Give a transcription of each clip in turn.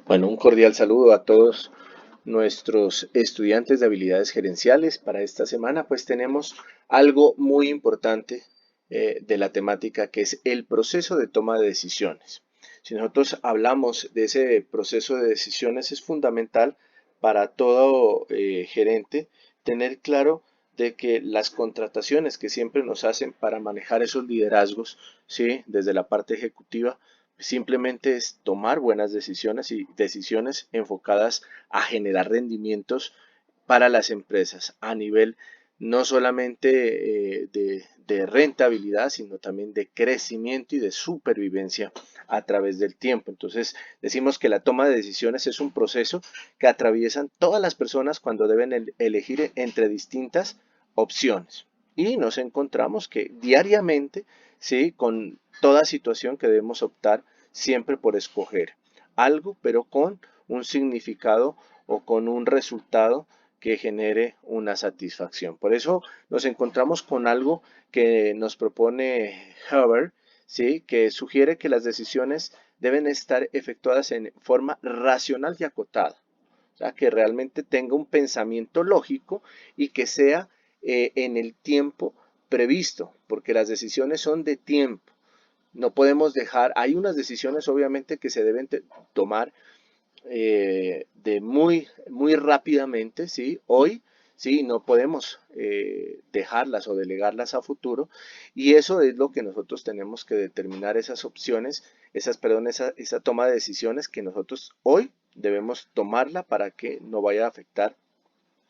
Bueno, un cordial saludo a todos nuestros estudiantes de habilidades gerenciales. Para esta semana, pues tenemos algo muy importante de la temática que es el proceso de toma de decisiones. Si nosotros hablamos de ese proceso de decisiones, es fundamental para todo gerente tener claro de que las contrataciones que siempre nos hacen para manejar esos liderazgos, ¿sí? Desde la parte ejecutiva, simplemente es tomar buenas decisiones y decisiones enfocadas a generar rendimientos para las empresas a nivel no solamente de rentabilidad, sino también de crecimiento y de supervivencia a través del tiempo. Entonces, decimos que la toma de decisiones es un proceso que atraviesan todas las personas cuando deben elegir entre distintas opciones. Y nos encontramos que diariamente, ¿sí? Con toda situación que debemos optar siempre por escoger algo, pero con un significado o con un resultado que genere una satisfacción. Por eso nos encontramos con algo que nos propone Hubbard, ¿sí? Que sugiere que las decisiones deben estar efectuadas en forma racional y acotada. O sea, que realmente tenga un pensamiento lógico y que sea en el tiempo previsto, porque las decisiones son de tiempo. No podemos dejar, hay unas decisiones obviamente que se deben tomar de muy rápidamente, ¿sí? Hoy, ¿sí? No podemos dejarlas o delegarlas a futuro y eso es lo que nosotros tenemos que determinar esas opciones, esa toma de decisiones que nosotros hoy debemos tomarla para que no vaya a afectar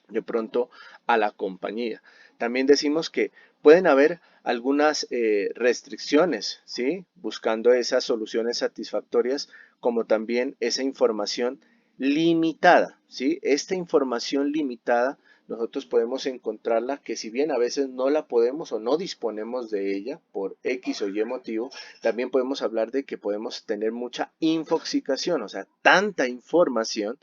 de pronto a la compañía. También decimos que pueden haber algunas restricciones, ¿sí? Buscando esas soluciones satisfactorias, como también esa información limitada, ¿sí? Esta información limitada nosotros podemos encontrarla que si bien a veces no la podemos o no disponemos de ella por X o Y motivo, también podemos hablar de que podemos tener mucha infoxicación, o sea, tanta información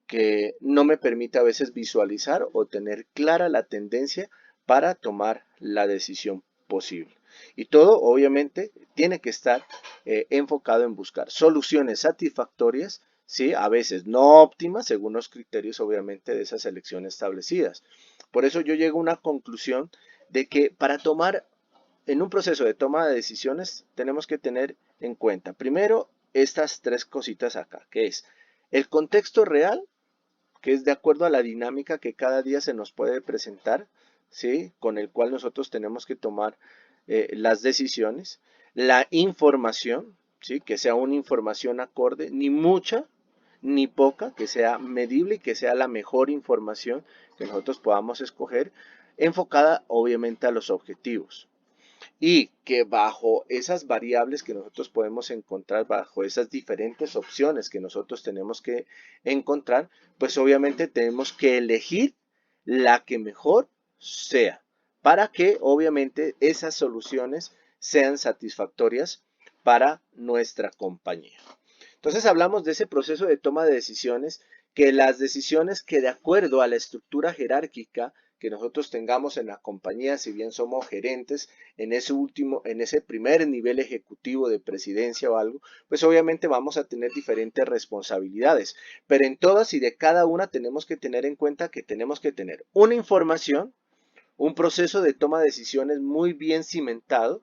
que no me permite a veces visualizar o tener clara la tendencia para tomar la decisión posible. Y todo obviamente tiene que estar enfocado en buscar soluciones satisfactorias, ¿sí? A veces no óptimas según los criterios obviamente de esas elecciones establecidas. Por eso yo llego a una conclusión de que para tomar en un proceso de toma de decisiones tenemos que tener en cuenta primero estas tres cositas acá, que es el contexto real, que es de acuerdo a la dinámica que cada día se nos puede presentar, ¿sí? Con el cual nosotros tenemos que tomar las decisiones, la información, ¿sí? Que sea una información acorde, ni mucha ni poca, que sea medible y que sea la mejor información que nosotros podamos escoger, enfocada obviamente a los objetivos y que bajo esas variables que nosotros podemos encontrar, bajo esas diferentes opciones que nosotros tenemos que encontrar, pues obviamente tenemos que elegir la que mejor sea, para que obviamente esas soluciones sean satisfactorias para nuestra compañía. Entonces hablamos de ese proceso de toma de decisiones, que las decisiones que de acuerdo a la estructura jerárquica que nosotros tengamos en la compañía, si bien somos gerentes en ese primer nivel ejecutivo de presidencia o algo, pues obviamente vamos a tener diferentes responsabilidades, pero en todas y de cada una tenemos que tener en cuenta que tenemos que tener una información, un proceso de toma de decisiones muy bien cimentado,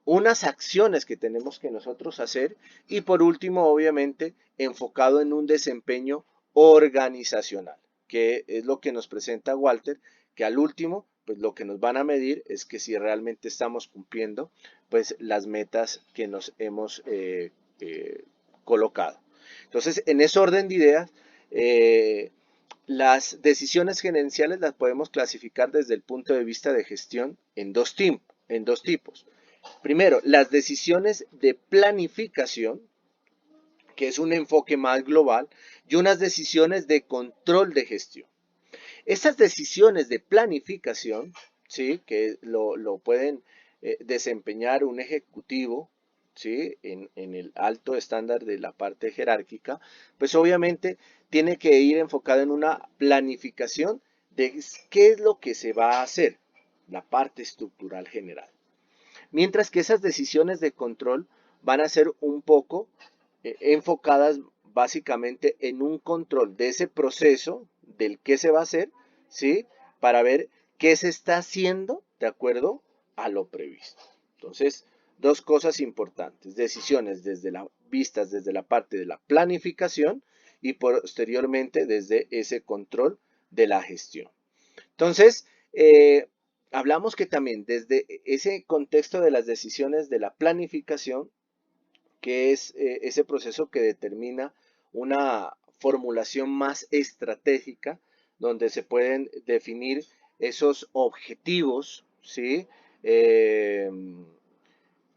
unas acciones que tenemos que nosotros hacer y por último, obviamente, enfocado en un desempeño organizacional, que es lo que nos presenta Walter, que al último, pues lo que nos van a medir es que si realmente estamos cumpliendo, pues las metas que nos hemos colocado. Entonces, en ese orden de ideas, las decisiones gerenciales las podemos clasificar desde el punto de vista de gestión en dos tipos. Primero, las decisiones de planificación, que es un enfoque más global, y unas decisiones de control de gestión. Estas decisiones de planificación, ¿sí? Que lo pueden desempeñar un ejecutivo, ¿sí? En el alto estándar de la parte jerárquica, pues obviamente tiene que ir enfocado en una planificación de qué es lo que se va a hacer, la parte estructural general. Mientras que esas decisiones de control van a ser un poco enfocadas básicamente en un control de ese proceso del qué se va a hacer, ¿sí? Para ver qué se está haciendo de acuerdo a lo previsto. Entonces, dos cosas importantes, decisiones vistas desde la parte de la planificación y posteriormente desde ese control de la gestión. Entonces, hablamos que también desde ese contexto de las decisiones de la planificación, que es ese proceso que determina una formulación más estratégica, donde se pueden definir esos objetivos, ¿sí? Eh,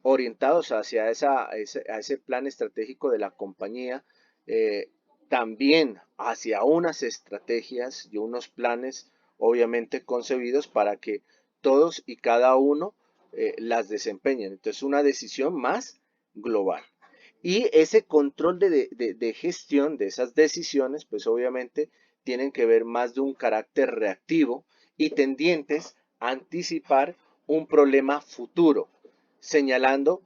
Orientados hacia a ese plan estratégico de la compañía, eh, también hacia unas estrategias y unos planes obviamente concebidos para que todos y cada uno las desempeñen. Entonces, una decisión más global. Y ese control de gestión de esas decisiones, pues obviamente tienen que ver más de un carácter reactivo y tendientes a anticipar un problema futuro, señalando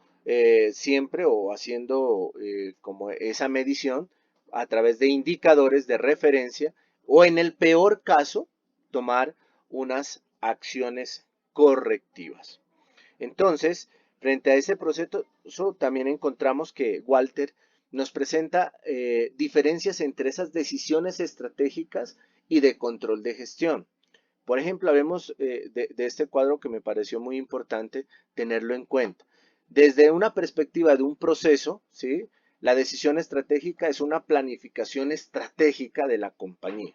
siempre o haciendo como esa medición a través de indicadores de referencia o en el peor caso tomar unas acciones correctivas. Entonces, frente a ese proceso también encontramos que Walter nos presenta diferencias entre esas decisiones estratégicas y de control de gestión. Por ejemplo, hablemos de este cuadro que me pareció muy importante tenerlo en cuenta. Desde una perspectiva de un proceso, ¿sí? La decisión estratégica es una planificación estratégica de la compañía.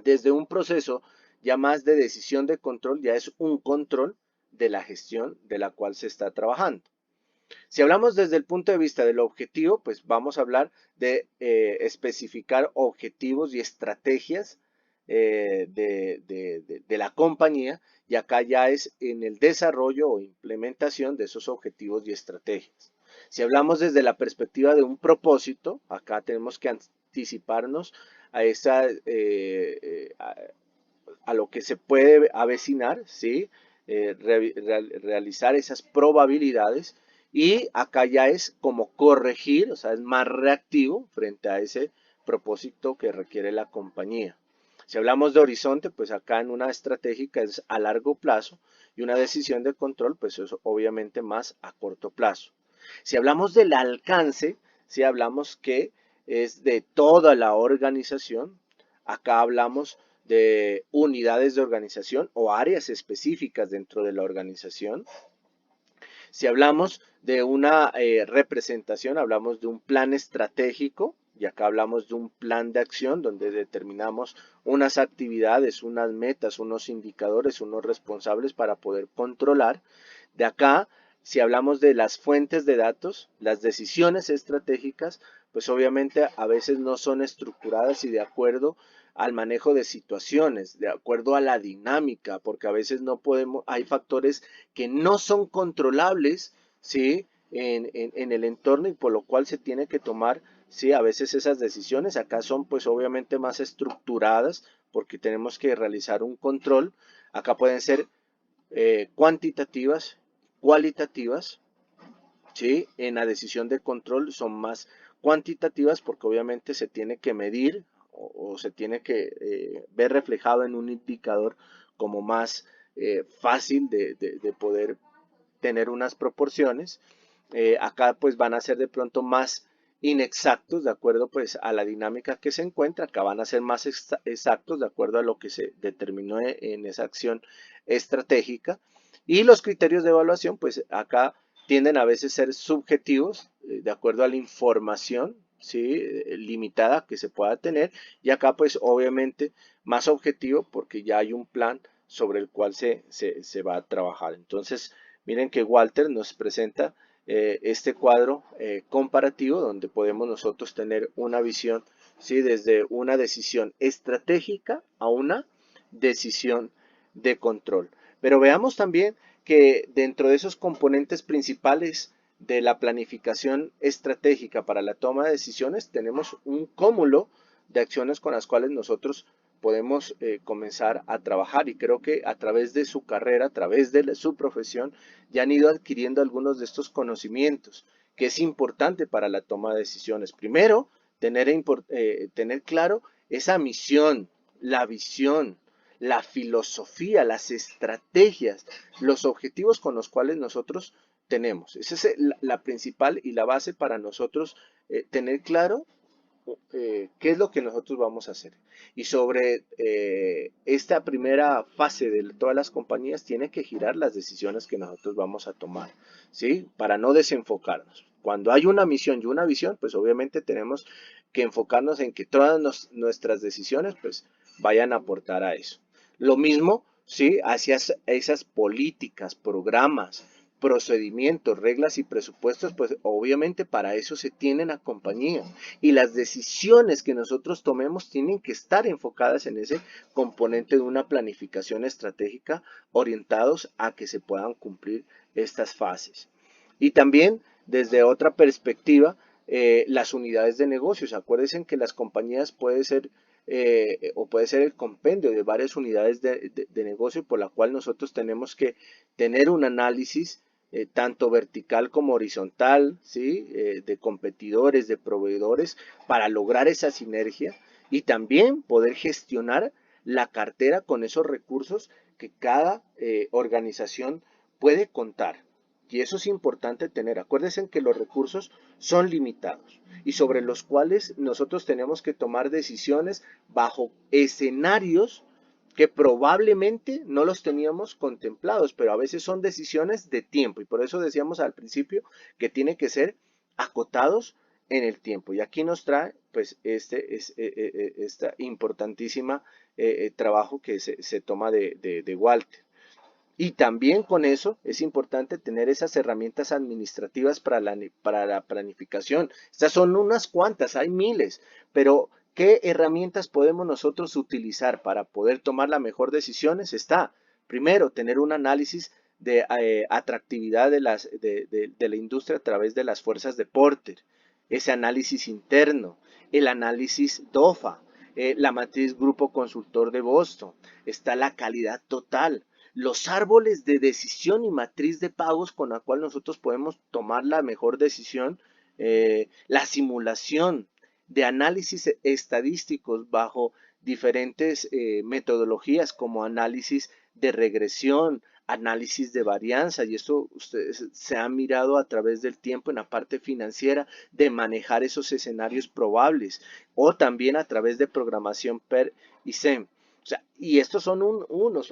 Desde un proceso ya más de decisión de control, ya es un control de la gestión de la cual se está trabajando. Si hablamos desde el punto de vista del objetivo, pues vamos a hablar de especificar objetivos y estrategias de la compañía, y acá ya es en el desarrollo o implementación de esos objetivos y estrategias. Si hablamos desde la perspectiva de un propósito, acá tenemos que anticiparnos a a lo que se puede avecinar, ¿sí? Realizar esas probabilidades, y acá ya es como corregir, o sea, es más reactivo frente a ese propósito que requiere la compañía. Si hablamos de horizonte, pues acá en una estratégica es a largo plazo, y una decisión de control, pues es obviamente más a corto plazo. Si hablamos del alcance, si hablamos que es de toda la organización, acá hablamos de unidades de organización o áreas específicas dentro de la organización. Si hablamos de una representación, hablamos de un plan estratégico, y acá hablamos de un plan de acción donde determinamos unas actividades, unas metas, unos indicadores, unos responsables para poder controlar. De acá, si hablamos de las fuentes de datos, las decisiones estratégicas, pues obviamente a veces no son estructuradas y de acuerdo al manejo de situaciones, de acuerdo a la dinámica, porque a veces no podemos, hay factores que no son controlables, ¿sí? En el entorno, y por lo cual se tiene que tomar, ¿sí? A veces esas decisiones acá son pues obviamente más estructuradas porque tenemos que realizar un control. Acá pueden ser cuantitativas, cualitativas, ¿sí? En la decisión de control son más cuantitativas porque obviamente se tiene que medir o se tiene que ver reflejado en un indicador como más fácil de poder tener unas proporciones. Acá pues van a ser de pronto más inexactos de acuerdo pues a la dinámica que se encuentra. Acá van a ser más exactos de acuerdo a lo que se determinó en esa acción estratégica. Y los criterios de evaluación pues acá tienden a veces ser subjetivos de acuerdo a la información, ¿sí? Limitada que se pueda tener, y acá pues obviamente más objetivo porque ya hay un plan sobre el cual se va a trabajar. Entonces miren que Walter nos presenta este cuadro comparativo donde podemos nosotros tener una visión, ¿sí? Desde una decisión estratégica a una decisión de control. Pero veamos también que dentro de esos componentes principales de la planificación estratégica para la toma de decisiones tenemos un cúmulo de acciones con las cuales nosotros podemos comenzar a trabajar, y creo que a través de su carrera, a través de su profesión, ya han ido adquiriendo algunos de estos conocimientos que es importante para la toma de decisiones. Primero, tener claro esa misión, la visión, la filosofía, las estrategias, los objetivos con los cuales nosotros tenemos. Esa es la principal y la base para nosotros tener claro qué es lo que nosotros vamos a hacer. Y sobre esta primera fase de todas las compañías tiene que girar las decisiones que nosotros vamos a tomar, ¿sí? Para no desenfocarnos. Cuando hay una misión y una visión, pues obviamente tenemos que enfocarnos en que todas nuestras decisiones pues vayan a aportar a eso. Lo mismo, ¿sí? Hacia esas políticas, programas, procedimientos, reglas y presupuestos, pues obviamente para eso se tienen a compañía y las decisiones que nosotros tomemos tienen que estar enfocadas en ese componente de una planificación estratégica orientados a que se puedan cumplir estas fases. Y también desde otra perspectiva, las unidades de negocios. Acuérdense que las compañías puede ser o puede ser el compendio de varias unidades de negocio por la cual nosotros tenemos que tener un análisis tanto vertical como horizontal, ¿sí? De competidores, de proveedores, para lograr esa sinergia y también poder gestionar la cartera con esos recursos que cada organización puede contar. Y eso es importante tener. Acuérdense que los recursos son limitados y sobre los cuales nosotros tenemos que tomar decisiones bajo escenarios que probablemente no los teníamos contemplados, pero a veces son decisiones de tiempo y por eso decíamos al principio que tiene que ser acotados en el tiempo. Y aquí nos trae pues esta importantísima trabajo que se toma de Walter. Y también con eso es importante tener esas herramientas administrativas para la planificación. Estas son unas cuantas, hay miles, pero ¿qué herramientas podemos nosotros utilizar para poder tomar las mejores decisiones? Está, primero, tener un análisis de atractividad de la industria a través de las fuerzas de Porter, ese análisis interno, el análisis DOFA, la matriz Grupo Consultor de Boston, está la calidad total, los árboles de decisión y matriz de pagos con la cual nosotros podemos tomar la mejor decisión, la simulación de análisis estadísticos bajo diferentes metodologías como análisis de regresión, análisis de varianza, y esto ustedes se han mirado a través del tiempo en la parte financiera de manejar esos escenarios probables, o también a través de programación PER y SEM. O sea, y estos son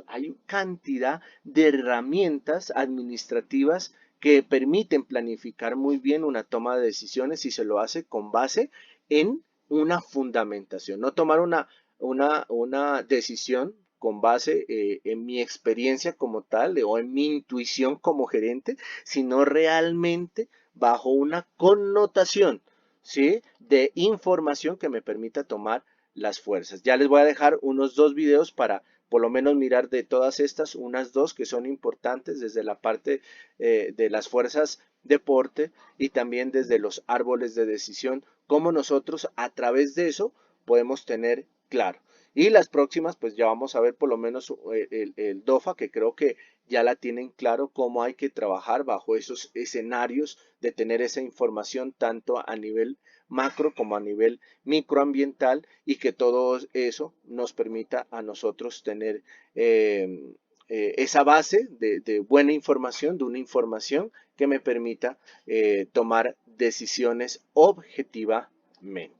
hay cantidad de herramientas administrativas que permiten planificar muy bien una toma de decisiones y se lo hace con base en una fundamentación, no tomar una decisión con base en mi experiencia como tal o en mi intuición como gerente, sino realmente bajo una connotación, ¿sí? De información que me permita tomar las fuerzas. Ya les voy a dejar unos 2 videos para por lo menos mirar de todas estas, unas 2 que son importantes desde la parte de las fuerzas deporte y también desde los árboles de decisión, cómo nosotros a través de eso podemos tener claro. Y las próximas, pues ya vamos a ver por lo menos el DOFA, que creo que ya la tienen claro cómo hay que trabajar bajo esos escenarios de tener esa información tanto a nivel macro como a nivel microambiental y que todo eso nos permita a nosotros tener esa base de buena información, de una información que me permita tomar decisiones objetivamente.